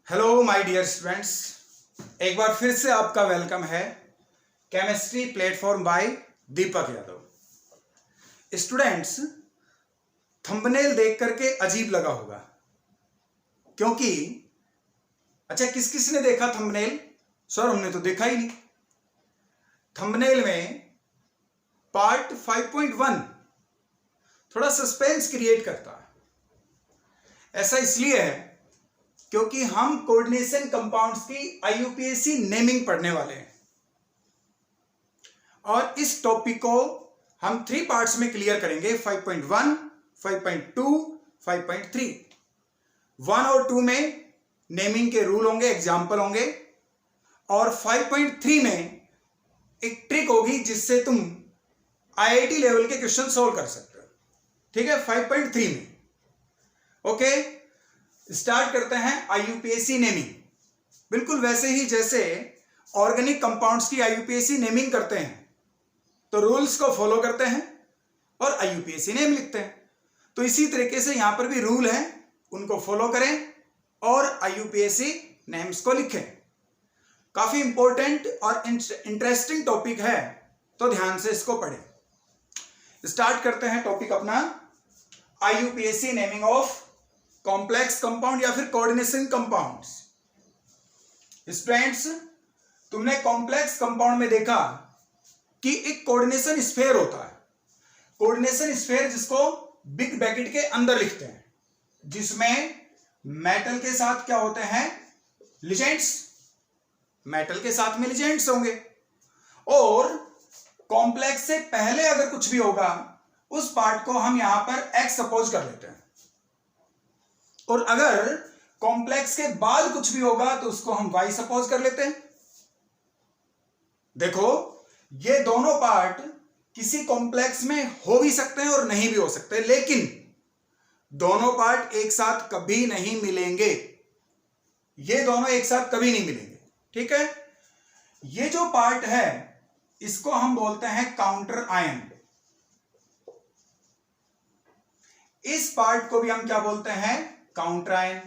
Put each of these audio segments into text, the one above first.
Hello my dear students, एक बार फिर से आपका वेलकम है chemistry platform bye Deepak Yadav. Students, thumbnail देख करके अजीब लगा होगा क्योंकि अच्छा किस किस ने देखा थंबनेल? सर हमने तो देखा ही नहीं। थंबनेल में पार्ट 5.1 थोड़ा सस्पेंस क्रिएट करता है। ऐसा इसलिए है क्योंकि हम कोऑर्डिनेशन कंपाउंड्स की आईयूपीएसी नेमिंग पढ़ने वाले हैं और इस टॉपिक को हम 3 पार्ट्स में क्लियर करेंगे। 5.1, 5.2, 5.3। 1 और 2 में नेमिंग के रूल होंगे, एग्जाम्पल होंगे, और 5.3 में एक ट्रिक होगी जिससे तुम आईआईटी लेवल के क्वेश्चन सोल्व कर सकते हो। ठीक है, 5.3 में। ओके, स्टार्ट करते हैं आईयूपीएसी नेमिंग। बिल्कुल वैसे ही जैसे ऑर्गेनिक कंपाउंड्स की आईयूपीएसी नेमिंग करते हैं तो रूल्स को फॉलो करते हैं और आईयूपीएसी नेम लिखते हैं, तो इसी तरीके से यहां पर भी रूल है, उनको फॉलो करें और आईयूपीएसी नेम्स को लिखें। काफी इंपॉर्टेंट और इंटरेस्टिंग टॉपिक है, तो ध्यान से इसको पढ़ें। स्टार्ट करते हैं टॉपिक अपना, IUPAC naming of complex compound या फिर कोऑर्डिनेशन कंपाउंड्स। स्टूडेंट्स, तुमने कॉम्प्लेक्स कंपाउंड में देखा कि एक कोऑर्डिनेशन स्फीयर होता है। कोऑर्डिनेशन स्फीयर जिसको बिग ब्रैकेट के अंदर लिखते हैं, जिसमें मेटल के साथ क्या होते हैं? लिजेंड्स। मेटल के साथ में लिजेंड्स होंगे और कॉम्प्लेक्स से पहले अगर कुछ भी होगा उस पार्ट को हम यहां पर एक्स सपोज कर लेते हैं, और अगर कॉम्प्लेक्स के बाद कुछ भी होगा तो उसको हम वाई सपोज कर लेते हैं। देखो, ये दोनों पार्ट किसी कॉम्प्लेक्स में हो भी सकते हैं और नहीं भी हो सकते, लेकिन दोनों पार्ट एक साथ कभी नहीं मिलेंगे। ये दोनों एक साथ कभी नहीं मिलेंगे। ठीक है, ये जो पार्ट है इसको हम बोलते हैं काउंटर आयन। इस पार्ट को भी हम क्या बोलते हैं? Counter ion.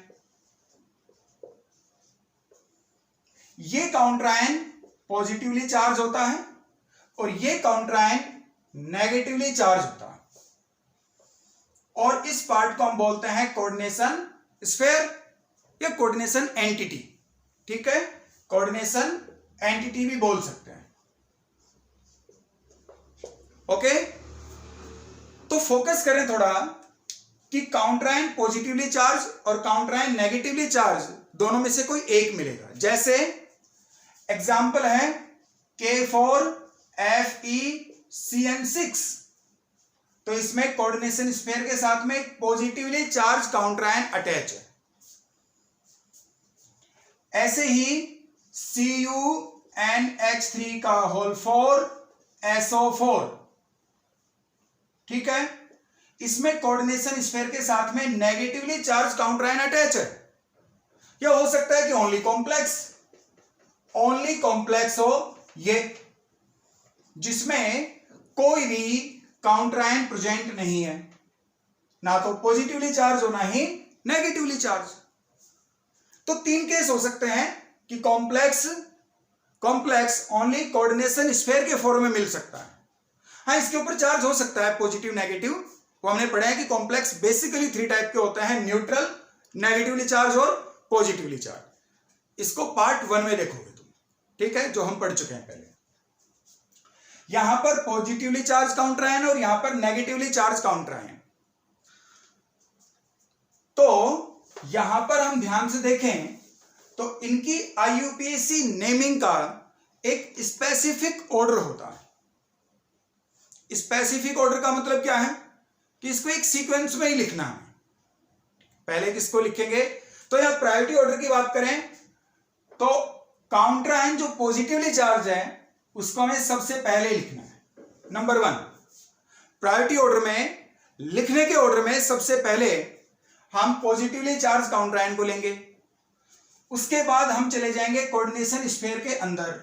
ये काउंटर आयन पॉजिटिवली चार्ज होता है और ये काउंटर आयन नेगेटिवली चार्ज होता है, और इस पार्ट को हम बोलते हैं कोऑर्डिनेशन स्फीयर या कोऑर्डिनेशन एंटिटी। ठीक है, कोऑर्डिनेशन एंटिटी भी बोल सकते हैं। ओके, तो फोकस करें थोड़ा कि काउंटर आयन पॉजिटिवली चार्ज और काउंटर आयन नेगेटिवली चार्ज दोनों में से कोई एक मिलेगा। जैसे एग्जांपल है K4FeCN6, तो इसमें कोऑर्डिनेशन स्फीयर के साथ में एक positively charge counter ion attach है। ऐसे ही CuNH3 ठीक है, इसमें कोऑर्डिनेशन स्फीयर के साथ में negatively charge counter ion attach है। या हो सकता है कि ओनली कॉम्प्लेक्स हो ये, जिसमें कोई भी काउंटर आयन प्रेजेंट नहीं है, ना तो पॉजिटिवली चार्ज हो ना ही नेगेटिवली चार्ज। तो 3 केस हो सकते हैं कि कॉम्प्लेक्स ओनली कोऑर्डिनेशन स्फीयर के फॉर्म में मिल सकता है। हाँ, इसके ऊपर चार्ज हो सकता है पॉजिटिव नेगेटिव। वो हमने पढ़ा है कि कॉम्प्लेक्स बेसिकली 3 टाइप के होते हैं, न्यूट्रल, नेगेटिवली चार्ज और पॉजिटिवली चार्ज। इसको पार्ट 1 में देखोगे तुम, ठीक है, जो हम पढ़ चुके हैं पहले। यहां पर पॉजिटिवली चार्ज काउंटर आयन और यहां पर नेगेटिवली चार्ज काउंटर आयन। तो यहां पर हम ध्यान से देखें तो इनकी आईयूपीएसी नेमिंग का एक स्पेसिफिक ऑर्डर होता है। स्पेसिफिक ऑर्डर का मतलब क्या है कि इसको एक सीक्वेंस में ही लिखना है। पहले किसको लिखेंगे? तो यहां प्रायोरिटी ऑर्डर की बात करें तो काउंटर आयन जो पॉजिटिवली चार्ज है उसको हमें सबसे पहले लिखना है। नंबर 1, प्रायोरिटी ऑर्डर में, लिखने के ऑर्डर में सबसे पहले हम पॉजिटिवली चार्ज काउंटर आयन को लेंगे। उसके बाद हम चले जाएंगे कोऑर्डिनेशन स्फीयर के अंदर,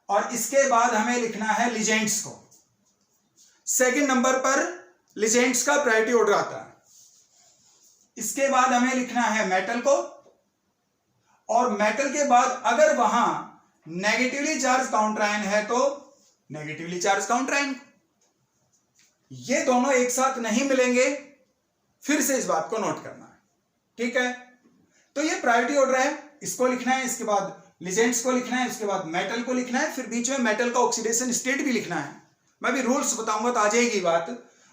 और इसके बाद हमें लिखना है लिजेंड्स को। सेकंड नंबर पर लिजेंड्स का प्रायोरिटी ऑर्डर आता है। इसके बाद हमें लिखना है मेटल को, और मेटल के बाद अगर वहां नेगेटिवली चार्ज काउंटर आयन है तो नेगेटिवली चार्ज काउंटर आयन। ये दोनों एक साथ नहीं मिलेंगे, फिर से इस बात को नोट करना है, ठीक है। तो ये प्रायोरिटी ऑर्डर है, इसको लिखना है, इसके बाद लिजेंड्स को लिखना है, उसके बाद मेटल को लिखना है, फिर बीच में मेटल का ऑक्सीडेशन स्टेट भी लिखना है। मैं भी रूल्स बताऊंगा तो आ जाएगी बात।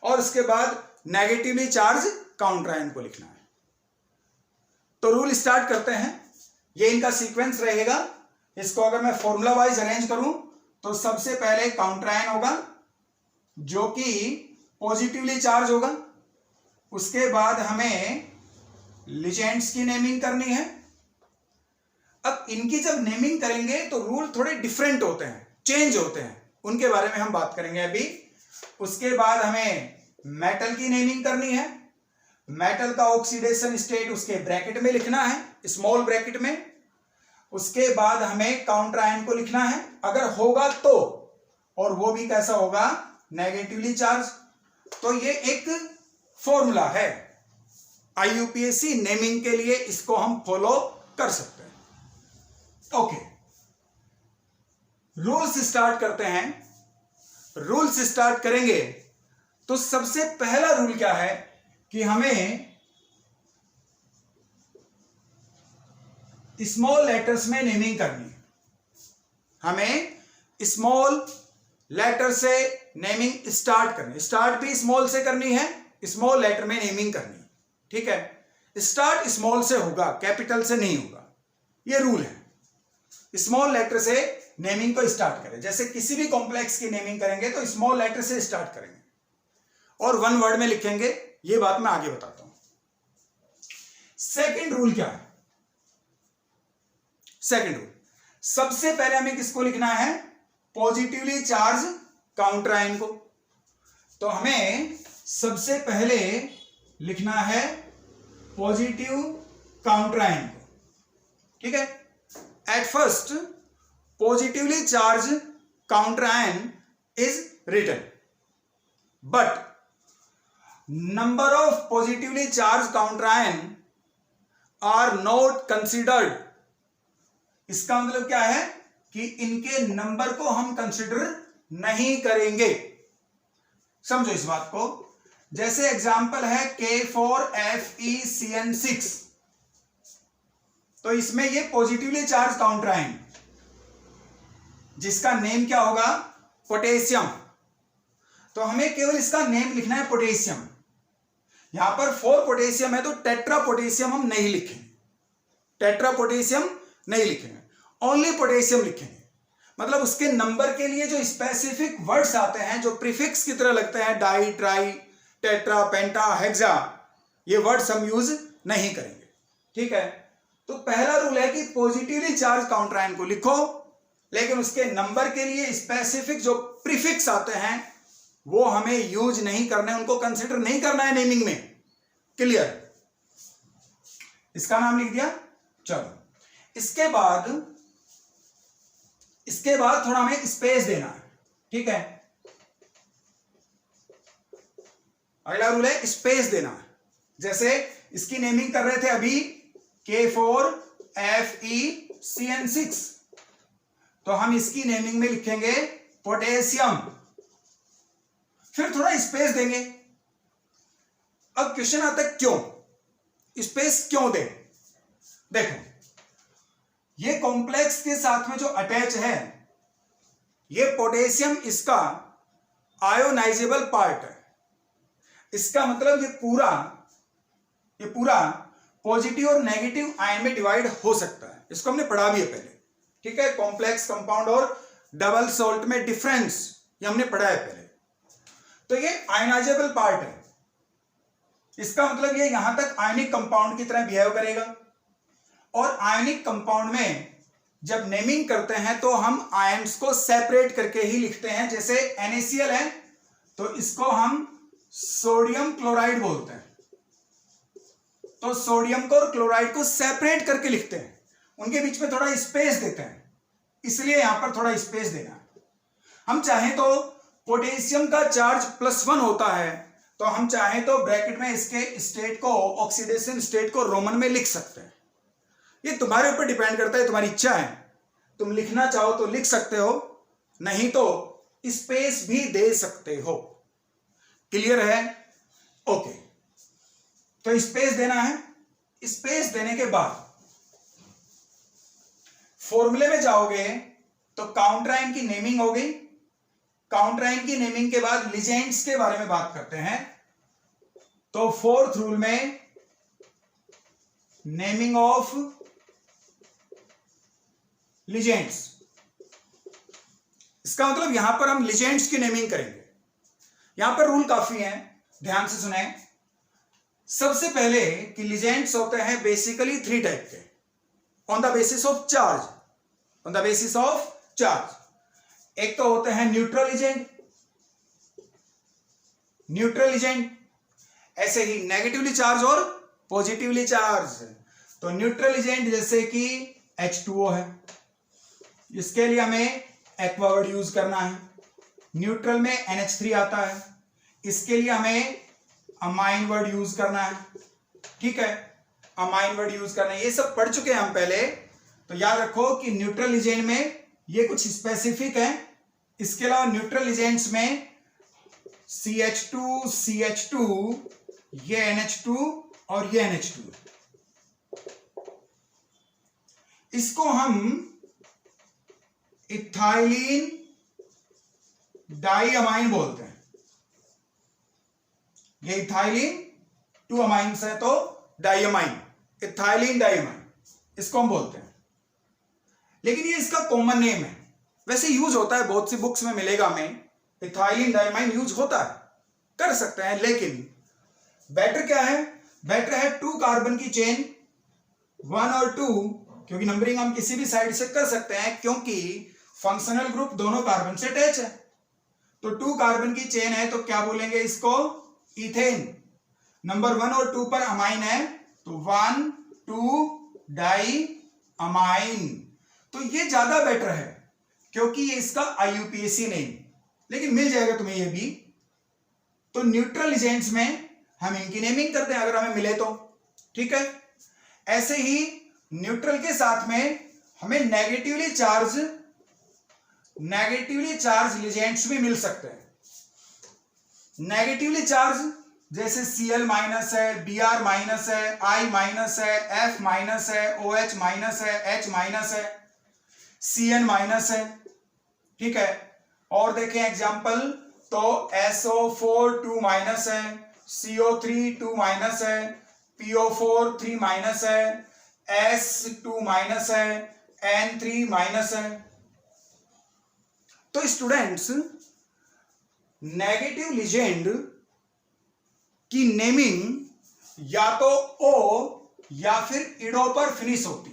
और उसके बाद नेगेटिवली चार्ज काउंटर आयन को लिखना है। तो रूल स्टार्ट करते हैं। ये इनका सीक्वेंस रहेगा। इसको अगर मैं फॉर्मूला वाइज अरेंज करूं तो सबसे पहले काउंटर आयन होगा जो कि पॉजिटिवली चार्ज होगा। उसके बाद हमें लिजेंड्स की नेमिंग करनी है। अब इनकी जब नेमिंग करेंगे तो रूल थोड़े डिफरेंट होते हैं, चेंज होते हैं, उनके बारे में हम बात करेंगे अभी। उसके बाद हमें मेटल की नेमिंग करनी है। मेटल का ऑक्सीडेशन स्टेट उसके ब्रैकेट में लिखना है, स्मॉल ब्रैकेट में। उसके बाद हमें काउंटर आयन को लिखना है अगर होगा तो, और वो भी कैसा होगा, नेगेटिवली चार्ज। तो ये एक फॉर्मूला है आईयूपीएसी नेमिंग के लिए, इसको हम फॉलो कर सकते हैं। ओके, रूल्स स्टार्ट करते हैं। रूल्स स्टार्ट करेंगे तो सबसे पहला रूल क्या है कि हमें स्मॉल लेटर्स में नेमिंग करनी है। हमें स्मॉल लेटर से नेमिंग स्टार्ट करनी है। स्टार्ट भी स्मॉल से करनी है, स्मॉल लेटर में नेमिंग करनी है, ठीक है। स्टार्ट स्मॉल से होगा, कैपिटल से नहीं होगा, ये रूल है। स्मॉल लेटर से नेमिंग को स्टार्ट करें। जैसे किसी भी कॉम्प्लेक्स की नेमिंग करेंगे तो स्मॉल लेटर से स्टार्ट करेंगे और वन वर्ड में लिखेंगे। ये बात मैं आगे बताता हूं। सेकंड रूल क्या है? सेकंड रूल, सबसे पहले हमें किसको लिखना है, पॉजिटिवली चार्ज काउंटर आयन को। तो हमें सबसे पहले लिखना है पॉजिटिव काउंटर आयन को, ठीक है। At first positively charged counter ion is written, but number of positively charged counter ion are not considered। इसका मतलब क्या है कि इनके नंबर को हम कंसिडर नहीं करेंगे। समझो इस बात को। जैसे एग्जांपल है K4FeCN6, तो इसमें ये पॉजिटिवली चार्ज काउंटर आयन जिसका नेम क्या होगा, पोटेशियम। तो हमें केवल इसका नेम लिखना है पोटेशियम। यहां पर 4 पोटेशियम है तो टेट्रा पोटेशियम हम नहीं लिखेंगे, टेट्रा पोटेशियम नहीं लिखेंगे, ओनली पोटेशियम लिखेंगे। मतलब उसके नंबर के लिए जो स्पेसिफिक वर्ड्स आते हैं, जो प्रीफिक्स की तरह लगते हैं, डाई, ट्राई, टेट्रा, पेंटा, हेक्सा, ये वर्ड्स हम यूज नहीं करेंगे, ठीक है। तो पहला रूल है कि पॉजिटिवली चार्ज काउंटर आयन को लिखो, लेकिन उसके नंबर के लिए स्पेसिफिक जो प्रीफिक्स आते हैं वो हमें यूज नहीं करने, उनको कंसिडर नहीं करना है नेमिंग में। क्लियर? इसका नाम लिख दिया। चलो, इसके बाद थोड़ा हमें स्पेस देना है, ठीक है। अगला रूल है स्पेस देना है। जैसे इसकी नेमिंग कर रहे थे अभी K4FeCN6, तो हम इसकी नेमिंग में लिखेंगे पोटेशियम, फिर थोड़ा स्पेस देंगे। अब क्वेश्चन आता है क्यों स्पेस क्यों दें? देखो, ये कॉम्प्लेक्स के साथ में जो अटैच है, ये पोटेशियम इसका आयोनाइजेबल पार्ट है। इसका मतलब ये पूरा पॉजिटिव और नेगेटिव आयन में डिवाइड हो सकता है। इसको हमने पढ़ा भी है पहले, ठीक है। कॉम्प्लेक्स कंपाउंड और डबल सॉल्ट में डिफरेंस, ये हमने पढ़ा है पहले। तो ये आयनाइजेबल पार्ट है। इसका मतलब ये यहां तक आयनिक कंपाउंड की तरह बिहेव करेगा। और आयनिक कंपाउंड में जब नेमिंग करते हैं तो हम आयन्स को सेपरेट करके ही लिखते हैं। जैसे NaCl है तो इसको हम सोडियम क्लोराइड बोलते हैं। तो सोडियम को और क्लोराइड को सेपरेट करके लिखते हैं, उनके बीच में थोड़ा स्पेस देते हैं, इसलिए यहां पर थोड़ा स्पेस देना है। हम चाहें तो पोटेशियम का चार्ज +1 होता है, तो हम चाहें तो ब्रैकेट में इसके स्टेट को, ऑक्सीडेशन स्टेट को रोमन में लिख सकते हैं। ये तुम्हारे ऊपर डिपेंड करता है, तुम्हारी इच्छा है, तुम लिखना चाहो तो लिख सकते हो, नहीं तो स्पेस भी दे सकते हो। क्लियर है? ओके, तो स्पेस देना है। स्पेस देने के बाद फॉर्मूले में जाओगे तो काउंटराइन की नेमिंग हो गई। काउंटराइन की नेमिंग के बाद लीजेंड्स के बारे में बात करते हैं। तो फोर्थ रूल में नेमिंग ऑफ लीजेंड्स, इसका मतलब यहां पर हम लीजेंड्स की नेमिंग करेंगे। यहां पर रूल काफी हैं, ध्यान से सुने। सबसे पहले कि लीजेंड्स होते हैं बेसिकली 3 टाइप के, on the basis of charge, on the basis of charge. एक तो होते हैं न्यूट्रल लीजेंड, न्यूट्रल लीजेंड, ऐसे ही नेगेटिवली चार्ज और पॉजिटिवली चार्ज। तो न्यूट्रल लीजेंड जैसे कि H2O है, इसके लिए हमें एक्वा वर्ड यूज करना है। न्यूट्रल में NH3 आता है, इसके लिए हमें अमाइन वर्ड यूज करना है। ठीक है, अमाइन वर्ड यूज करना है। ये सब पढ़ चुके हैं हम पहले, तो याद रखो कि न्यूट्रल लीजेंड में ये कुछ स्पेसिफिक है। इसके अलावा न्यूट्रल लीजेंड्स में CH2, CH2, ये NH2 और ये NH2, इसको हम इथाइलिन डाइअमाइन बोलते हैं। ये इथाइलिन 2 अमाइंस है तो डाइअमाइन, इथाइलिन डाइअमाइन इसको हम बोलते हैं। लेकिन ये इसका कॉमन नेम है, वैसे यूज होता है, बहुत सी बुक्स में मिलेगा हमें इथाइलिन डाइअमाइन यूज होता है, कर सकते हैं। लेकिन बेटर क्या है? बेटर है 2 कार्बन की चेन, 1 और 2, क्योंकि नंबरिंग हम किसी भी साइड से कर सकते हैं, क्योंकि फंक्शनल ग्रुप दोनों कार्बन से अटैच है। तो 2 कार्बन की चेन है तो क्या बोलेंगे इसको? इथेन। नंबर 1 और 2 पर अमाइन है तो 1, 2 डाई अमाइन। तो ये ज्यादा बेटर है क्योंकि ये इसका IUPAC नेम, लेकिन मिल जाएगा तुम्हें ये भी। तो न्यूट्रल एजेंट्स में हम इनकी नेमिंग करते हैं अगर हमें मिले तो। ठीक है, ऐसे ही न्यूट्रल के साथ में हमें नेगेटिवली चार्ज लिजेंड्स भी मिल सकते हैं। नेगेटिवली चार्ज जैसे Cl माइनस है, Br माइनस है, I माइनस है, F माइनस है, OH माइनस है, H माइनस है, Cn माइनस है। ठीक है, और देखें एग्जांपल तो SO4 2 माइनस है, CO3 2 माइनस है, PO4 3 माइनस है, S2 माइनस है, N3 माइनस है। तो स्टूडेंट्स, नेगेटिव लिजेंड की नेमिंग या तो O या फिर इडो पर फिनिश होती।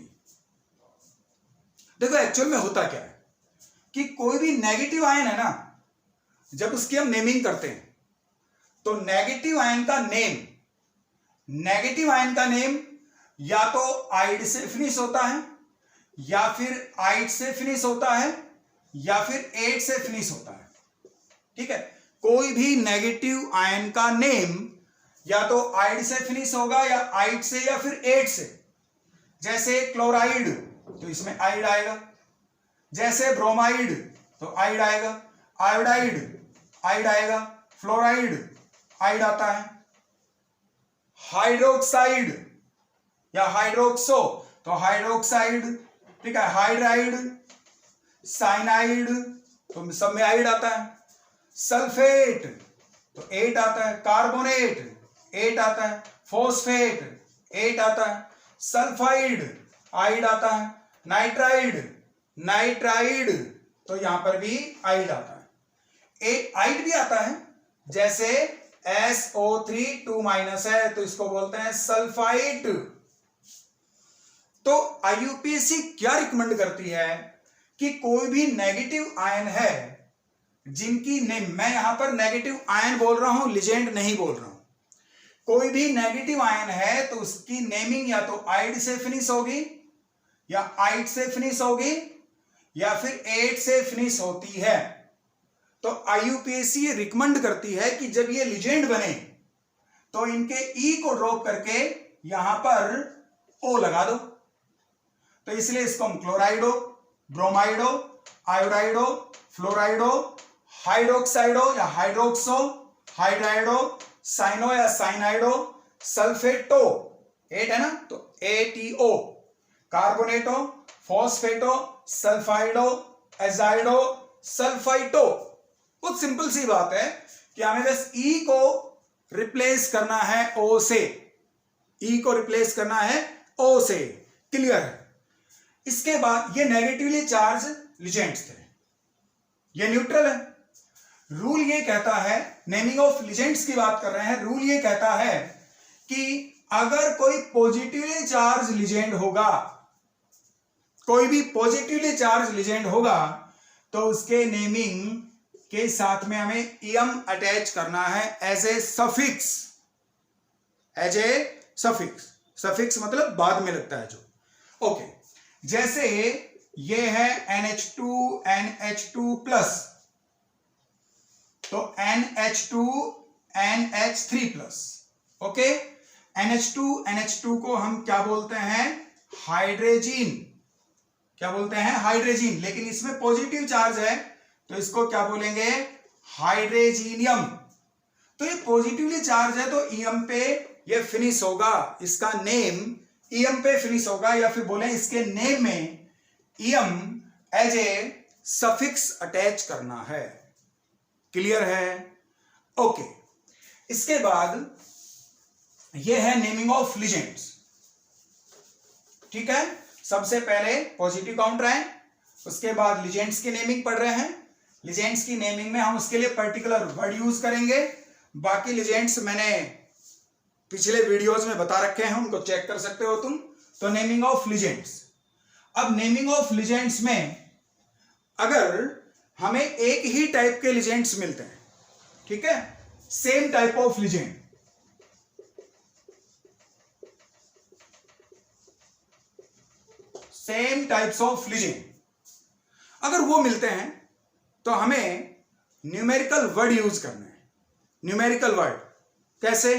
देखो एक्चुअल में होता क्या है कि कोई भी नेगेटिव आयन है ना, जब उसकी हम नेमिंग करते हैं तो नेगेटिव आयन का नेम या तो आइड से फिनिश होता है, या फिर आइड से फिनिश होता है, या फिर एट से फिनिश होता है। ठीक है, कोई भी नेगेटिव आयन का नेम या तो आइड से फिनिश होगा, या आइड से, या फिर एट से। जैसे क्लोराइड तो इसमें आइड आएगा, जैसे ब्रोमाइड तो आइड आएगा, आयोडाइड आइड आएगा, फ्लोराइड आइड आता है, हाइड्रोक्साइड या हाइड्रोक्सो तो हाइड्रोक्साइड। ठीक है, हाइड्राइड, साइनाइड तो सब में आइड आता है, सल्फेट तो 8 आता है, कार्बोनेट 8 आता है, फॉस्फेट 8 आता है, सल्फाइड आइड आता है, नाइट्राइड तो यहां पर भी आइड आता है। आइड भी आता है, जैसे SO3 2 माइनस है तो इसको बोलते हैं सल्फाइड। तो IUPAC क्या रिकमेंड करती है कि कोई भी नेगेटिव आयन है जिनकी नेम, मैं यहां पर नेगेटिव आयन बोल रहा हूं, लिजेंड नहीं बोल रहा हूं, कोई भी नेगेटिव आयन है तो उसकी नेमिंग या तो आइड से फिनिश होगी, या आइड से फिनिश होगी, या फिर एट से फिनिश होती है। तो IUPAC ये रिकमेंड करती है कि जब ये लिजेंड बने तो इनके E को ड्रॉप करके यहां पर O लगा दो। तो इसलिए इसको हम क्लोराइडो, ब्रोमाइडो, आयोडाइडो, फ्लोराइडो, हाइड्रोक्साइडो या हाइड्रोक्सो, हाइड्राइडो, साइनो या साइनाइडो, सल्फेटो, 8 है ना, तो ATO, कार्बोनेटो, फॉस्फेटो, सल्फाइडो, एजाइडो, सल्फाइटो। बहुत सिंपल सी बात है कि हमें बस E को रिप्लेस करना है O से, E को रिप्लेस करना है O से। क्लियर है? इसके बाद ये नेगेटिवली चार्ज लिजेंड्स थे, ये न्यूट्रल है। रूल ये कहता है, नेमिंग ऑफ लिजेंड्स की बात कर रहे हैं, रूल ये कहता है कि अगर कोई पॉजिटिवली चार्ज लिजेंड होगा, कोई भी पॉजिटिवली चार्ज लिजेंड होगा, तो उसके नेमिंग के साथ में हमें EM अटैच करना है as a suffix, as a suffix. Suffix मतलब बाद में लगता है जो। ओके, जैसे ये है NH2 NH2 प्लस, तो NH2 NH3 plus. Okay, NH2 NH2 को हम क्या बोलते हैं? हाइड्रोजन। क्या बोलते हैं? हाइड्रोजन। लेकिन इसमें पॉजिटिव चार्ज है तो इसको क्या बोलेंगे? हाइड्रोजीनियम। तो ये पॉजिटिवली चार्ज है तो EM पे ये फिनिश होगा, इसका नेम EM पे फिनिश होगा, या फिर बोले इसके नेम में EM as a suffix attach करना है। क्लियर है? ओके, इसके बाद ये है नेमिंग ऑफ लिजेंड्स। ठीक है, सबसे पहले पॉजिटिव काउंटर है, उसके बाद लिजेंड्स की नेमिंग पढ़ रहे हैं। लिजेंड्स की नेमिंग में हम उसके लिए पर्टिकुलर वर्ड यूज करेंगे। बाकी लिजेंड्स मैंने पिछले वीडियोस में बता रखे हैं, उनको चेक कर सकते हो तुम। तो नेमिंग ऑफ लिजेंड्स, अब नेमिंग ऑफ लिजेंड्स में अगर हमें एक ही टाइप के लिजेंड्स मिलते हैं, ठीक है, same type of legend, same types of legend अगर वो मिलते हैं तो हमें न्यूमेरिकल वर्ड यूज करना है। न्यूमेरिकल वर्ड कैसे?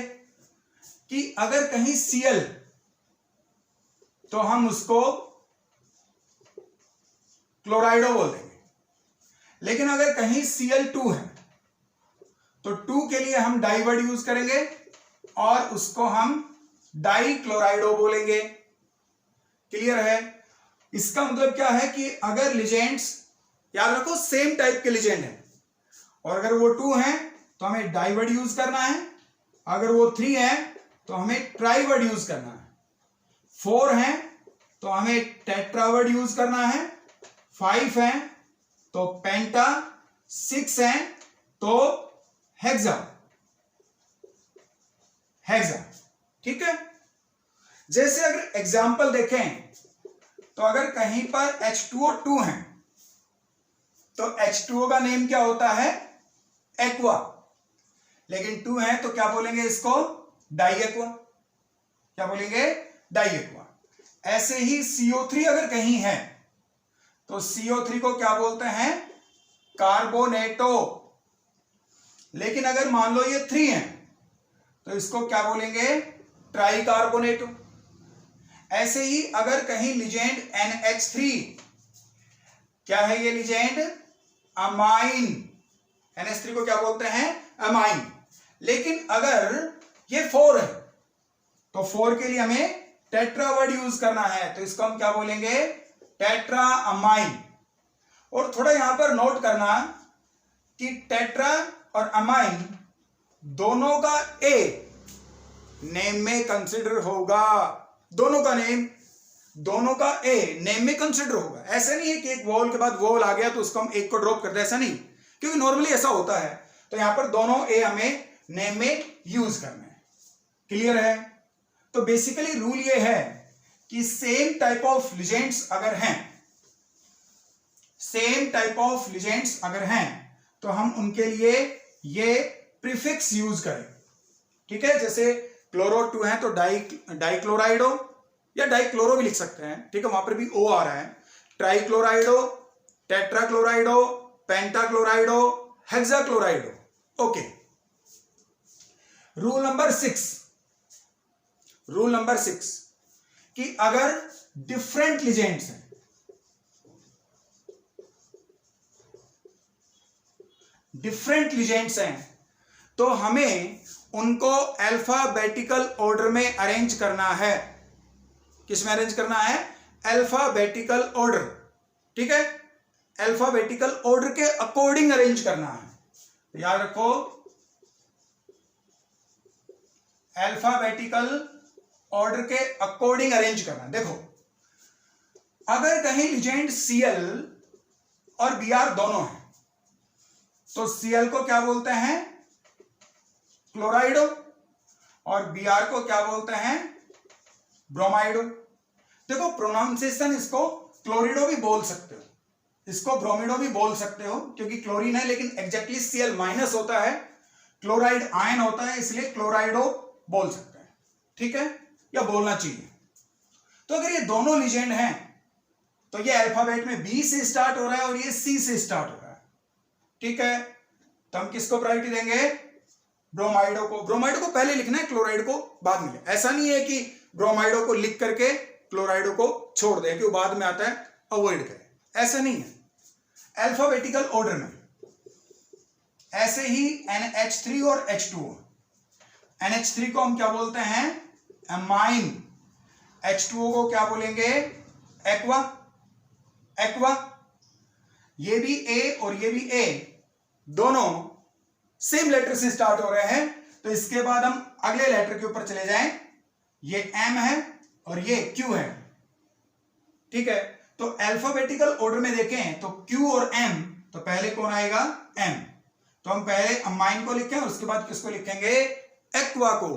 कि अगर कहीं Cl तो हम उसको क्लोराइडो बोल देंगे, लेकिन अगर कहीं Cl2 है तो 2 के लिए हम डाई वर्ड यूज करेंगे और उसको हम डाई क्लोराइडो बोलेंगे। क्लियर है? इसका मतलब क्या है कि अगर लिजेंड्स, याद रखो सेम टाइप के लिजेंड है, और अगर वो 2 हैं तो हमें डाई वर्ड यूज करना है, अगर वो 3 है तो हमें ट्राई वर्ड यूज करना है, 4 हैं तो हमें टेट्रा वर्ड यूज करना है, 5 हैं तो पेंटा, 6 हैं तो हेक्सा। हेक्सा, ठीक है। जैसे अगर एग्जाम्पल देखें तो अगर कहीं पर H2O2 है तो H2O का नेम क्या होता है? एक्वा। लेकिन 2 है तो क्या बोलेंगे इसको? Diaqua. क्या बोलेंगे? Diaqua. ऐसे ही CO3 अगर कहीं है तो CO3 को क्या बोलते हैं? कार्बोनेटो। लेकिन अगर मान लो ये 3 है तो इसको क्या बोलेंगे? ट्राई कार्बोनेटो। ऐसे ही अगर कहीं लिजेंड NH3, क्या है ये लिजेंड? अमाइन। NH3 को क्या बोलते हैं? अमाइन। लेकिन अगर ये 4 है तो 4 के लिए हमें टेट्रा वर्ड यूज करना है, तो इसको हम क्या बोलेंगे? Tetra amine. और थोड़ा यहां पर नोट करना कि टेट्रा और अमाइन दोनों का ए नेम में कंसिडर होगा। दोनों का नेम, दोनों का ए नेम में कंसिडर होगा। ऐसा नहीं है कि एक वोल के बाद वोल आ गया तो उसको हम एक को ड्रॉप कर दे, ऐसा नहीं, क्योंकि नॉर्मली ऐसा होता है। तो यहां पर दोनों ए हमें नेम में यूज करना है। क्लियर है? तो बेसिकली रूल ये है कि सेम टाइप ऑफ लिजेंड्स अगर हैं, सेम टाइप ऑफ लिजेंड्स अगर हैं तो हम उनके लिए ये प्रीफिक्स यूज करें। ठीक है, जैसे क्लोरो 2 है तो डाइक्लोराइडो या डाइक्लोरो भी लिख सकते हैं, ठीक है, वहां पर भी O आ रहा है। ट्राइक्लोराइडो, टेट्राक्लोराइडो, पेंटाक्लोराइडो, हेक्साक्लोराइडो। ओके, रूल नंबर 6 कि अगर डिफरेंट लिजेंड्स हैं, डिफरेंट लिजेंड्स हैं, तो हमें उनको अल्फाबेटिकल ऑर्डर में अरेंज करना है। किस में अरेंज करना है? Alphabetical order. ठीक है, अल्फाबेटिकल ऑर्डर के अकॉर्डिंग अरेंज करना है। तो याद रखो, अल्फाबेटिकल ऑर्डर के अकॉर्डिंग अरेंज करना। देखो, अगर कहीं लिजेंड Cl और Br दोनों हैं, तो Cl को क्या बोलते हैं? क्लोराइडो, और Br को क्या बोलते हैं? ब्रोमाइडो। देखो, प्रोनाउंसिएशन इसको क्लोरिडो भी बोल सकते हो, इसको ब्रोमिडो भी बोल सकते हो, क्योंकि क्लोरीन है, लेकिन एग्जैक्टली Cl माइनस होता है, क्लोराइड आयन होता है, इसलिए क्लोराइडो बोल सकते हैं। ठीक है, या बोलना चाहिए। तो अगर ये दोनों लिजेंड हैं, तो ये अल्फाबेट में B से स्टार्ट हो रहा है और ये C से स्टार्ट हो रहा है। ठीक है, तो हम किसको प्रायोरिटी देंगे? ब्रोमाइडो को। ब्रोमाइडो को पहले लिखना है, क्लोराइड को बाद में। ऐसा नहीं है कि ब्रोमाइडो को लिख करके क्लोराइडो को छोड़ दें कि वो बाद में आता है, अवॉइड करें, ऐसा नहीं है। अल्फाबेटिकल ऑर्डर में। ऐसे ही NH3 और H2O, NH3 को हम क्या बोलते हैं? एमाइन। H2O को क्या बोलेंगे? एक्वा। एक्वा। ये भी A और ये भी A, दोनों सेम लेटर से स्टार्ट हो रहे हैं, तो इसके बाद हम अगले लेटर के ऊपर चले जाएं। ये M है और ये Q है। ठीक है, तो अल्फाबेटिकल ऑर्डर में देखें तो Q और M, तो पहले कौन आएगा? M। तो हम पहले अमाइन को लिखें और उसके बाद किसको लिखेंगे? एक्वा को।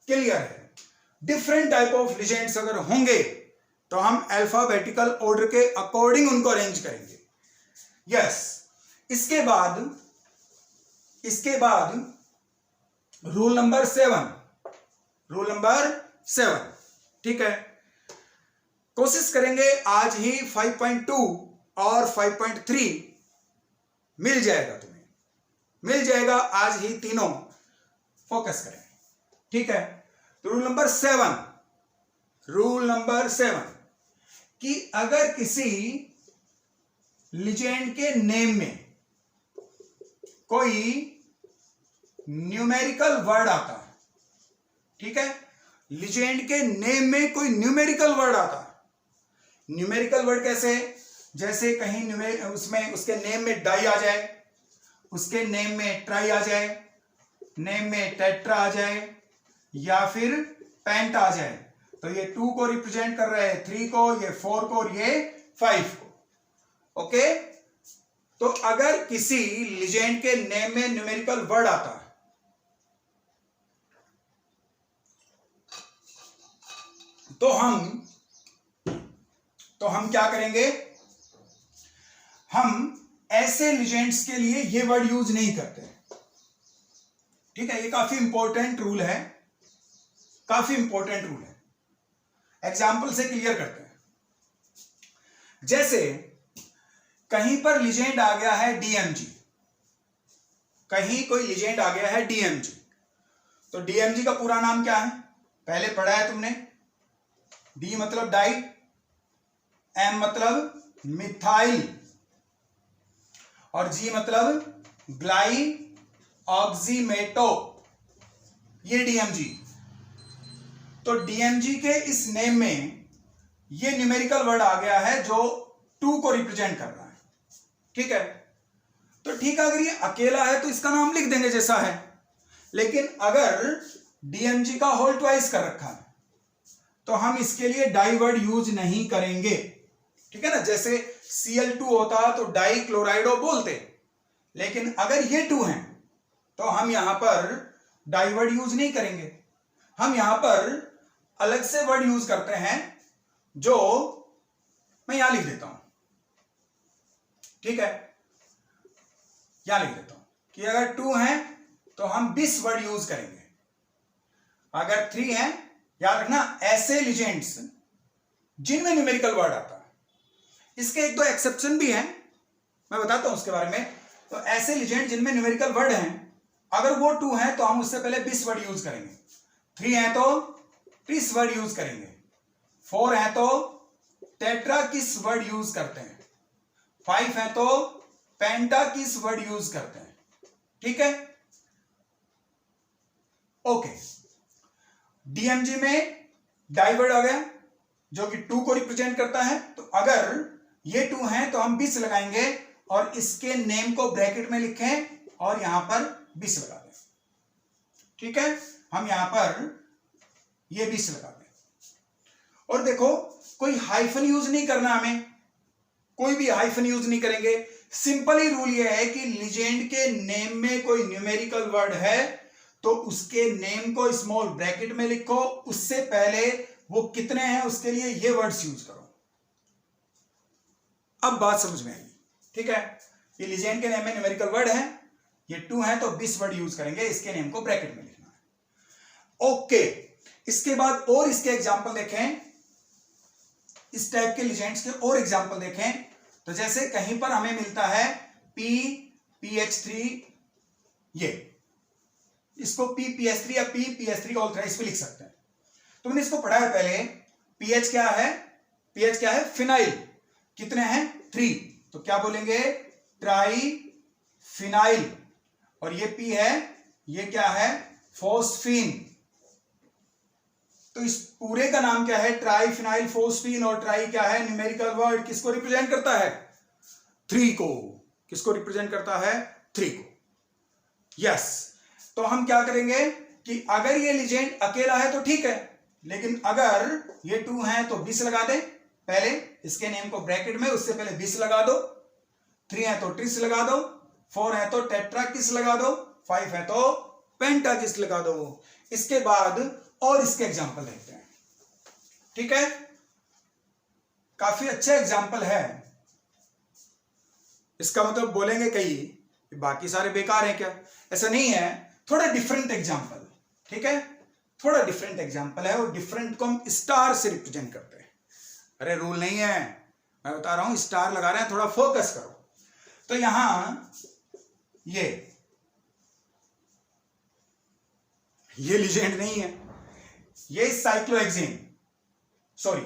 क्लियर है? डिफरेंट टाइप ऑफ लिजेंड्स अगर होंगे तो हम अल्फाबेटिकल ऑर्डर के अकॉर्डिंग उनको अरेंज करेंगे। यस। इसके बाद रूल नंबर 7, रूल नंबर 7। ठीक है, कोशिश करेंगे आज ही 5.2 और 5.3 मिल जाएगा, तुम्हें मिल जाएगा आज ही, तीनों फोकस करें। ठीक है, तो रूल नंबर 7 कि अगर किसी लिजेंड के नेम में कोई न्यूमेरिकल वर्ड आता है, ठीक है, लिजेंड के नेम में कोई न्यूमेरिकल वर्ड आता है। न्यूमेरिकल वर्ड कैसे? जैसे कहीं उसमें उसके नेम में डाई आ जाए, उसके नेम में ट्राई आ जाए, नेम में टेट्रा आ जाए, या फिर पेंट आ जाए, तो ये 2 को रिप्रेजेंट कर रहे हैं, 3 को, ये 4 को और ये 5 को। ओके, तो अगर किसी लिजेंड के नेम में न्यूमेरिकल वर्ड आता है, तो हम क्या करेंगे? हम ऐसे लिजेंड्स के लिए ये वर्ड यूज नहीं करते। ठीक है, ये काफी इंपॉर्टेंट रूल है, काफी इंपॉर्टेंट रूल है। एग्जाम्पल से क्लियर करते हैं। जैसे कहीं पर लिजेंड आ गया है DMG, कहीं कोई लिजेंड आ गया है DMG, तो DMG का पूरा नाम क्या है? पहले पढ़ा है तुमने। D मतलब डाई, M मतलब मिथाइल, और G मतलब ग्लाई ऑक्सीमेटो, ये DMG। तो DMG के इस नेम में ये न्यूमेरिकल वर्ड आ गया है जो 2 को रिप्रेजेंट कर रहा है। ठीक है, तो ठीक है, अगर ये अकेला है तो इसका नाम लिख देंगे जैसा है, लेकिन अगर DMG का होल ट्वाइस कर रखा है तो हम इसके लिए डाई वर्ड यूज नहीं करेंगे। ठीक है ना, जैसे Cl2 होता तो डाई क्लोराइडो बोलते, लेकिन अगर ये 2 हैं तो हम यहां पर डाई वर्ड यूज नहीं करेंगे। हम यहां पर अलग से वर्ड यूज करते हैं, जो मैं यहां लिख देता हूं। ठीक है, यहां लिख देता हूं कि अगर 2 हैं तो हम 20 वर्ड यूज करेंगे, अगर 3 हैं, याद रखना, ऐसे लिजेंड्स जिनमें न्यूमेरिकल वर्ड आता है। इसके 1-2 एक्सेप्शन भी हैं, मैं बताता हूं उसके बारे में। तो ऐसे लिजेंड जिनमें न्यूमेरिकल वर्ड हैं, अगर वो 2 हैं तो हम उससे पहले 20 वर्ड यूज करेंगे, 3 हैं तो 30 वर्ड यूज करेंगे, 4 है तो टेट्रा किस वर्ड यूज करते हैं, 5 है तो पेंटा किस वर्ड यूज करते हैं, ठीक है। ओके, डीएमजी में डाई वर्ड आ गया जो कि 2 को रिप्रेजेंट करता है। तो अगर ये 2 है तो हम 20 लगाएंगे और इसके नेम को ब्रैकेट में लिखें और यहां पर 20 लगा दें, ठीक है। हम यहां पर ये 20 लगा दें और देखो कोई हाइफन यूज नहीं करना, हमें कोई भी हाइफन यूज नहीं करेंगे। सिंपल ही रूल ये है कि लीजेंड के नेम में कोई न्यूमेरिकल वर्ड है तो उसके नेम को स्मॉल ब्रैकेट में लिखो, उससे पहले वो कितने हैं उसके लिए ये वर्ड्स यूज करो। अब बात समझ में आएगी, ठीक है। ये लीजेंड के नेम में न्यूमेरिकल वर्ड है, ये 2 है तो 20 वर्ड यूज करेंगे, इसके नेम को ब्रैकेट में लिखना है। ओके, इसके बाद और इसके एग्जाम्पल देखें, इस टाइप के लीजेंड्स के और एग्जाम्पल देखें। तो जैसे कहीं पर हमें मिलता है PPH3, ये इसको PPH3 या PPH3 ऑल थ्राइस पे लिख सकते हैं। तो मैंने इसको पढ़ा है पहले। पीएच क्या है, पीएच क्या है, फिनाइल, कितने हैं 3, तो क्या बोलेंगे ट्राई फिनाइल। और ये पी है, ये क्या है फोस्फीन। तो इस पूरे का नाम क्या है, ट्राई फिनाइल फोस्फीन। और ट्राई क्या है, न्यूमेरिकल वर्ड, किसको रिप्रेजेंट करता है 3 को, किसको रिप्रेजेंट करता है 3 को, यस। तो हम क्या करेंगे कि अगर ये लीजेंड अकेला है तो ठीक है, लेकिन अगर ये 2 है तो 20 लगा दे पहले, इसके नेम को ब्रैकेट में, उससे पहले 20 लगा दो। 3 है तो ट्रिस लगा दो, 4 है तो टेट्रा किस लगा दो, 5 है तो पेंटा किस लगा दो। इसके बाद और इसके एग्जाम्पल देखते हैं, ठीक है। काफी अच्छा एग्जाम्पल है। इसका मतलब बोलेंगे कई बाकी सारे बेकार हैं क्या, ऐसा नहीं है, थोड़ा डिफरेंट एग्जाम्पल, ठीक है। थोड़ा डिफरेंट एग्जाम्पल है और डिफरेंट को हम स्टार से रिप्रेजेंट करते हैं। अरे रूल नहीं है, मैं बता रहा हूं, स्टार लगा रहे हैं, थोड़ा फोकस करो। तो यहां ये लीजेंड नहीं है, ये cyclohexane, sorry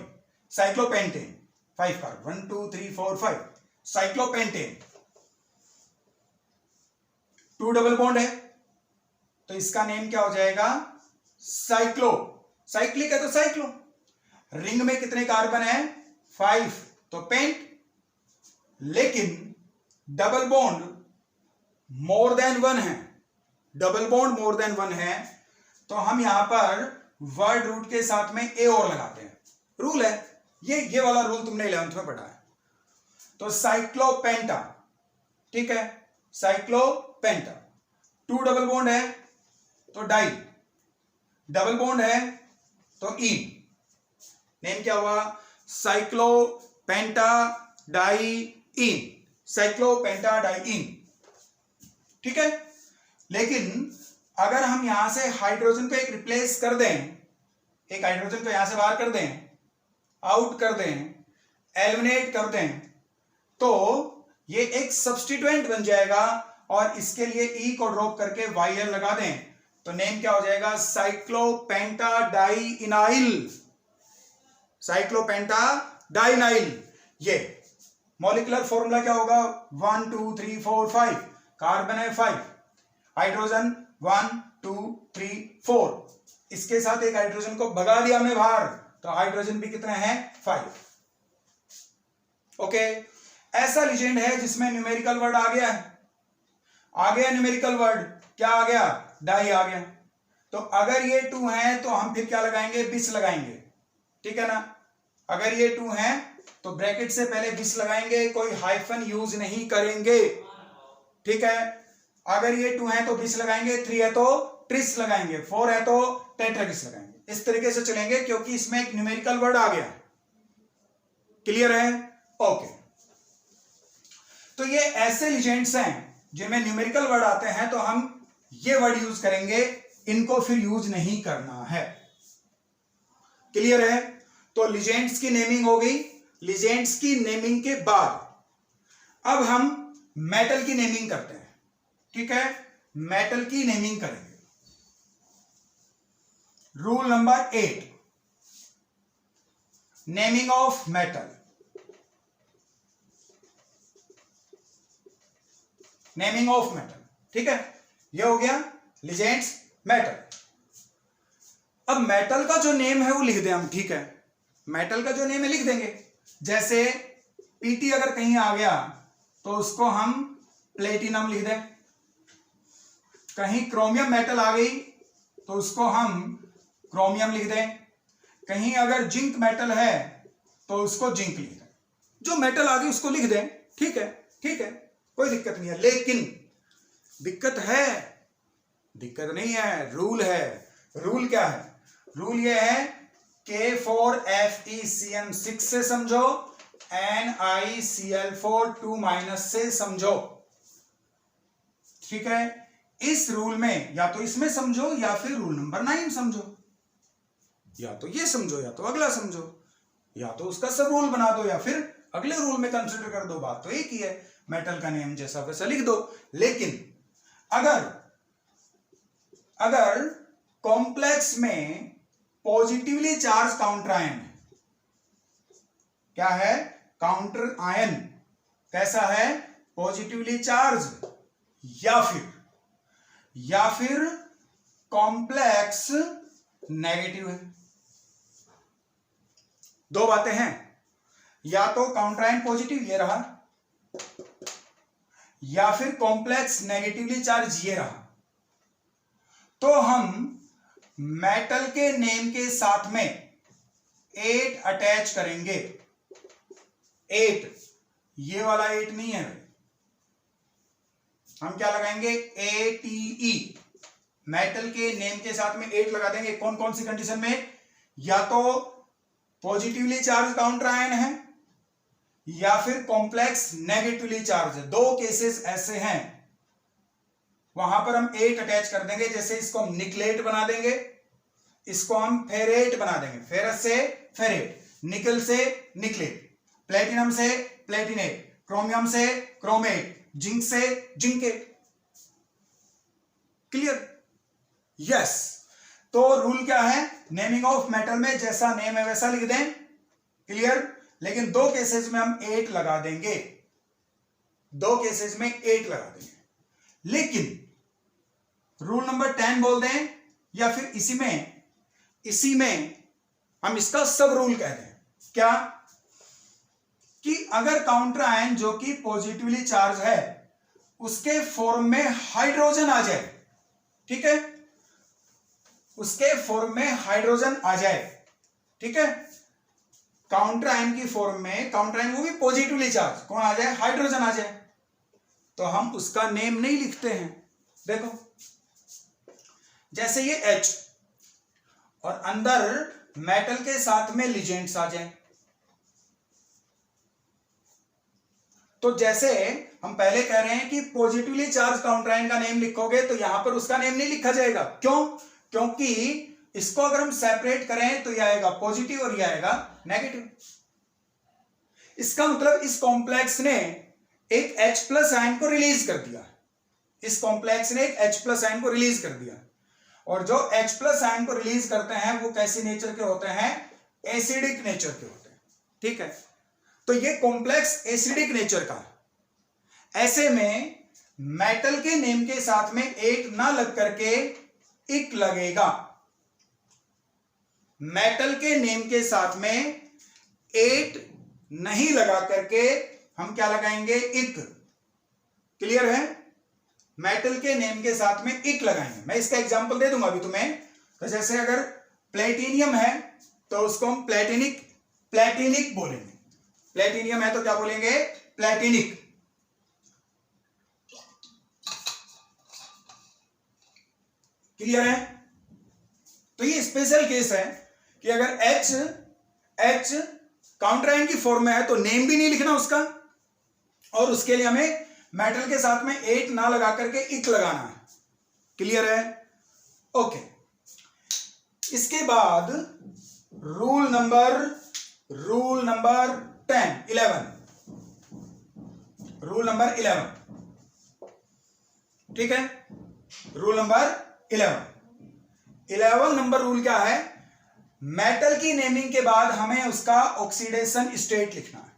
cyclopentane, 5 carbon, 1 2 3 4 5, cyclopentane 2 double bond है तो इसका नेम क्या हो जाएगा साइक्लो, साइक्लिक है तो साइक्लो। रिंग में कितने कार्बन है 5, तो पेंट। लेकिन डबल बॉन्ड मोर देन 1 है, डबल बॉन्ड मोर देन 1 है, तो हम यहां पर वर्ड रूट के साथ में ए और लगाते हैं। रूल है ये वाला रूल तुमने 11th में पढ़ा है। तो साइक्लोपेंटा, ठीक है, साइक्लोपेंटा। 2 डबल बॉन्ड है तो डाई, डबल बॉन्ड है तो ईन, नेम क्या हुआ साइक्लोपेंटा डाई ईन, साइक्लोपेंटा डाई ईन, ठीक है। लेकिन अगर हम यहां से हाइड्रोजन को एक रिप्लेस कर दें, एक हाइड्रोजन को यहां से बाहर कर दें, आउट कर दें, एलिमिनेट कर दें, तो ये एक सब्स्टिट्यूएंट बन जाएगा और इसके लिए ई को ड्रॉप करके वाई लगा दें तो नेम क्या हो जाएगा साइक्लोपेंटा डाइइनाइल, साइक्लोपेंटा डाइनाइल। ये मॉलिक्यूलर फॉर्मूला क्या होगा 1 2 3 4 5, कार्बन है 5, हाइड्रोजन 1 2 3 4, इसके साथ एक हाइड्रोजन को भगा दिया हमने बाहर तो हाइड्रोजन भी कितने हैं 5। ओके, ऐसा लीजेंड है जिसमें न्यूमेरिकल वर्ड आ गया है, आ गया न्यूमेरिकल वर्ड, क्या आ गया डाई आ गया। तो अगर ये 2 है तो हम फिर क्या लगाएंगे 20 लगाएंगे, ठीक है ना। अगर ये 2 है तो ब्रैकेट से पहले 20 लगाएंगे, कोई हाइफन यूज नहीं करेंगे, ठीक है। अगर ये 2 है तो 20 लगाएंगे, 3 है तो ट्रिस लगाएंगे, 4 है तो टेट्राकिस लगाएंगे। इस तरीके से चलेंगे क्योंकि इसमें एक न्यूमेरिकल वर्ड आ गया। क्लियर है? ओके। तो ये ऐसे लीजेंड्स हैं जिनमें न्यूमेरिकल वर्ड आते हैं तो हम ये वर्ड यूज करेंगे, इनको फिर यूज नहीं करना है। क्लियर है? तो लीजेंड्स की नेमिंग हो गई। लीजेंड्स की नेमिंग के बाद अब हम मेटल की नेमिंग करते हैं, ठीक है। मेटल की नेमिंग करेंगे। Rule number 8, naming of metal, naming of metal, ठीक है, ये हो गया लीजेंड्स मेटल। अब मेटल का जो नेम है वो लिख दें हम, ठीक है, मेटल का जो नेम है लिख देंगे। जैसे पीटी अगर कहीं आ गया तो उसको हम प्लेटिनम लिख दें, कहीं क्रोमियम मेटल आ गई तो उसको हम क्रोमियम लिख दें, कहीं अगर जिंक मेटल है तो उसको जिंक लिख दें, जो मेटल आ गई उसको लिख दें, ठीक है, ठीक है, कोई दिक्कत नहीं है। लेकिन दिक्कत है, दिक्कत नहीं है, रूल है। रूल क्या है? रूल ये है K4FeCN6 से समझो, NiCl4 2- से समझो, ठीक है। इस रूल में या तो इसमें समझो या फिर रूल नंबर 9 समझो, या तो ये समझो या तो अगला समझो, या तो उसका सब रूल बना दो या फिर अगले रूल में कंसिडर कर दो, बात तो एक ही है, मेटल का नेम जैसा वैसा लिख दो। लेकिन अगर कॉम्प्लेक्स में पॉजिटिवली चार्ज काउंटर आयन, क्या है? काउंटर आयन कैसा है? पॉजिटिवली चार्ज, या फिर कॉम्प्लेक्स नेगेटिव है। दो बातें हैं, या तो काउंटर आयन पॉजिटिव ये रहा, या फिर कॉम्प्लेक्स नेगेटिवली चार्ज ये रहा, तो हम मेटल के नेम के साथ में 8 अटैच करेंगे। 8, ये वाला 8 नहीं है, हम क्या लगाएंगे? ATE, मेटल के नेम के साथ में 8 लगा देंगे। कौन कौन सी कंडीशन में? या तो पॉजिटिवली चार्ज काउंटर आयन है या फिर कॉम्प्लेक्स नेगेटिवली चार्ज है। दो केसेस ऐसे हैं, वहां पर हम 8 अटैच कर देंगे। जैसे इसको हम निकलेट बना देंगे, इसको हम फेरेट बना देंगे, फेरस से फेरेट, निकल से निकलेट, प्लेटिनम से प्लेटिनेट, क्रोमियम से क्रोमेट, जिंक से जिंकेट। क्लियर? यस। तो रूल क्या है? नेमिंग ऑफ मेटल में जैसा नेम है वैसा लिख दें। क्लियर? लेकिन दो केसेस में हम 8 लगा देंगे, दो केसेस में 8 लगा देंगे। लेकिन रूल नंबर 10 बोल दें या फिर इसी में हम इसका सब रूल कह दें। क्या? कि अगर काउंटर आयन जो कि पॉजिटिवली चार्ज है उसके फॉर्म में हाइड्रोजन आ जाए, ठीक है, उसके फॉर्म में हाइड्रोजन आ जाए, ठीक है, काउंटर आयन की फॉर्म में, काउंटर आयन वो भी पॉजिटिवली चार्ज, कौन आ जाए? हाइड्रोजन आ जाए, तो हम उसका नेम नहीं लिखते हैं। देखो, जैसे ये H और अंदर मेटल के साथ में लिजेंड्स आ जाए, तो जैसे हम पहले कह रहे हैं कि पॉजिटिवली चार्ज काउंटर आयन का नेम लिखोगे तो यहां पर उसका नेम नहीं लिखा जाएगा। क्यों? क्योंकि इसको अगर हम सेपरेट करें तो यह आएगा पॉजिटिव और यह आएगा नेगेटिव। इसका मतलब इस कॉम्प्लेक्स ने एक H+ आयन को रिलीज कर दिया, इस कॉम्प्लेक्स ने एक H+ आयन को रिलीज कर दिया, और जो H+ आयन को रिलीज करते हैं वो कैसे नेचर के होते हैं? एसिडिक नेचर के होते हैं, ठीक है। तो ये कॉम्प्लेक्स एसिडिक नेचर का, ऐसे में मेटल के नेम के साथ में 8 ना लग करके इक लगेगा। मेटल के नेम के साथ में 8 नहीं लगा करके हम क्या लगाएंगे? इक। क्लियर है? मेटल के नेम के साथ में इक लगाएंगे। मैं इसका एग्जांपल दे दूंगा अभी तुम्हें। तो जैसे अगर प्लेटिनियम है तो उसको हम प्लेटिनिक बोलेंगे। प्लेटिनियम है तो क्या बोलेंगे? प्लेटिनिक। क्लियर है? तो ये स्पेशल केस है कि अगर H काउंटर आयन की फॉर्म में है तो नेम भी नहीं लिखना उसका, और उसके लिए हमें मेटल के साथ में 8 ना लगा करके इक लगाना है। क्लियर है? ओके। इसके बाद रूल नंबर 11, रूल नंबर 11, ठीक है। रूल नंबर 11 नंबर रूल क्या है? मेटल की नेमिंग के बाद हमें उसका ऑक्सीडेशन स्टेट लिखना है।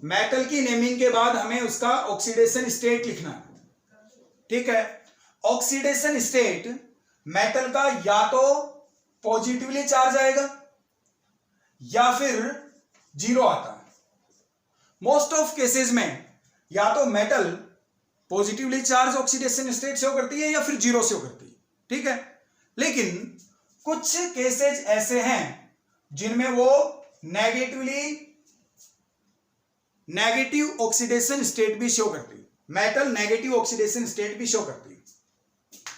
मेटल की नेमिंग के बाद हमें उसका ऑक्सीडेशन स्टेट लिखना है, ठीक है। ऑक्सीडेशन स्टेट मेटल का या तो पॉजिटिवली चार्ज आएगा या फिर जीरो आता है। मोस्ट ऑफ केसेस में या तो metal positively charge oxidation state show करती है या फिर जीरो शो करती है, ठीक है। लेकिन कुछ केसेस ऐसे हैं जिनमें वो नेगेटिव ऑक्सीडेशन स्टेट भी शो करती है। मेटल नेगेटिव ऑक्सीडेशन स्टेट भी शो करती है,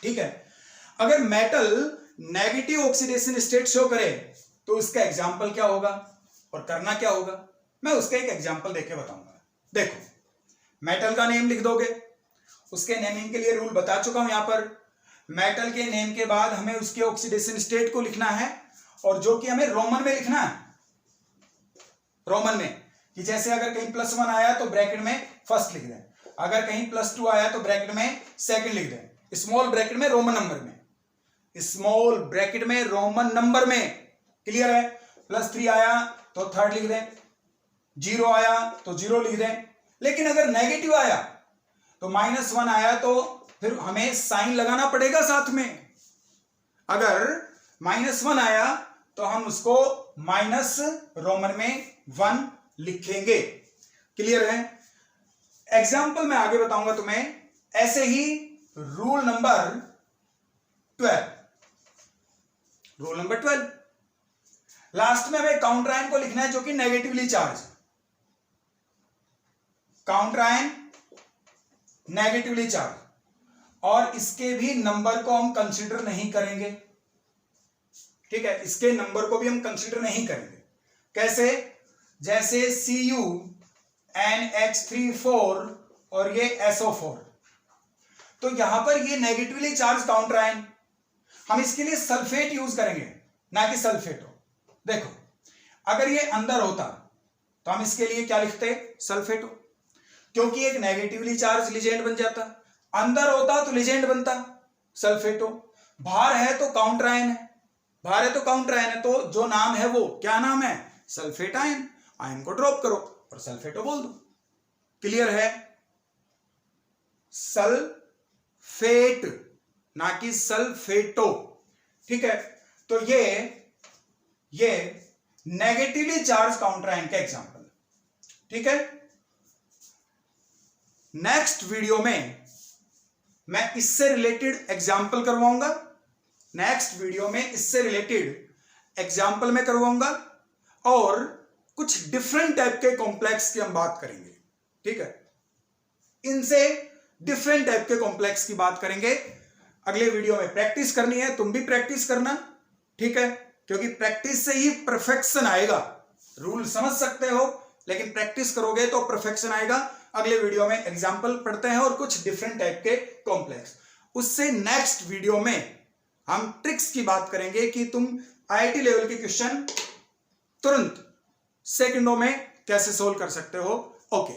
ठीक है। अगर metal negative oxidation state show करे तो उसका एग्जांपल क्या होगा और करना क्या होगा, मैं उसका एक एग्जांपल देके बताऊंगा। देखो, मेटल का नेम लिख दोगे, उसके नेमिंग के लिए रूल बता चुका हूं। यहां पर मेटल के नेम के बाद हमें उसके ऑक्सीडेशन स्टेट को लिखना है, और जो कि हमें रोमन में लिखना है। रोमन में कि जैसे अगर कहीं +1 आया तो ब्रैकेट में फर्स्ट लिख दें, अगर कहीं +2 आया तो ब्रैकेट में सेकंड लिख दें, स्मॉल ब्रैकेट में रोमन नंबर में, स्मॉल ब्रैकेट में रोमन नंबर में। क्लियर है? +3 आया तो थर्ड लिख दें, 0 आया तो 0 लिख दें। लेकिन अगर नेगेटिव आया तो -1 आया तो फिर हमें साइन लगाना पड़ेगा साथ में। अगर -1 आया तो हम उसको माइनस रोमन में 1 लिखेंगे। क्लियर है? एग्जाम्पल मैं आगे बताऊंगा तुम्हें। ऐसे ही रूल नंबर 12 लास्ट में हमें काउंटर आयन को लिखना है जो कि negatively charge, counter ion negatively charge, और इसके भी नंबर को हम कंसीडर नहीं करेंगे, ठीक है। इसके नंबर को भी हम कंसीडर नहीं करेंगे। कैसे? जैसे CuNH3 और ये SO4, तो यहां पर ये नेगेटिवली चार्ज काउंटर आयन, हम इसके लिए सल्फेट यूज करेंगे ना कि सल्फेटो। देखो, अगर ये अंदर होता तो हम इसके लिए क्या लिखते? सल्फेटो, क्योंकि एक नेगेटिवली चार्ज लिजेंड बन जाता। अंदर होता तो लिजेंड बनता सल्फेटो। बाहर है तो काउंटर आयन है, बाहर है तो काउंटर आयन है, तो जो नाम है वो क्या नाम है? Sulphate ion. आयन को ड्रॉप करो और सल्फेटो बोल दो। क्लियर है? सल्फेट ना कि सल्फेटो, ठीक है। तो ये नेगेटिवली चार्ज काउंटर आयन का एग्जांपल, ठीक है। नेक्स्ट वीडियो में मैं इससे रिलेटेड एग्जांपल करवाऊंगा। नेक्स्ट वीडियो में इससे रिलेटेड एग्जांपल में करवाऊंगा और कुछ डिफरेंट टाइप के कॉम्प्लेक्स की हम बात करेंगे, ठीक है। इनसे डिफरेंट टाइप के कॉम्प्लेक्स की बात करेंगे। अगले वीडियो में प्रैक्टिस करनी है, तुम भी प्रैक्टिस करना, ठीक है, क्योंकि प्रैक्टिस से ही परफेक्शन आएगा। रूल समझ सकते हो लेकिन प्रैक्टिस करोगे तो परफेक्शन आएगा। अगले वीडियो में एग्जांपल पढ़ते हैं और कुछ डिफरेंट टाइप के कॉम्प्लेक्स। उससे नेक्स्ट वीडियो में हम ट्रिक्स की बात करेंगे कि तुम IIT लेवल के क्वेश्चन तुरंत सेकंडों में कैसे सोल्व कर सकते हो। ओके।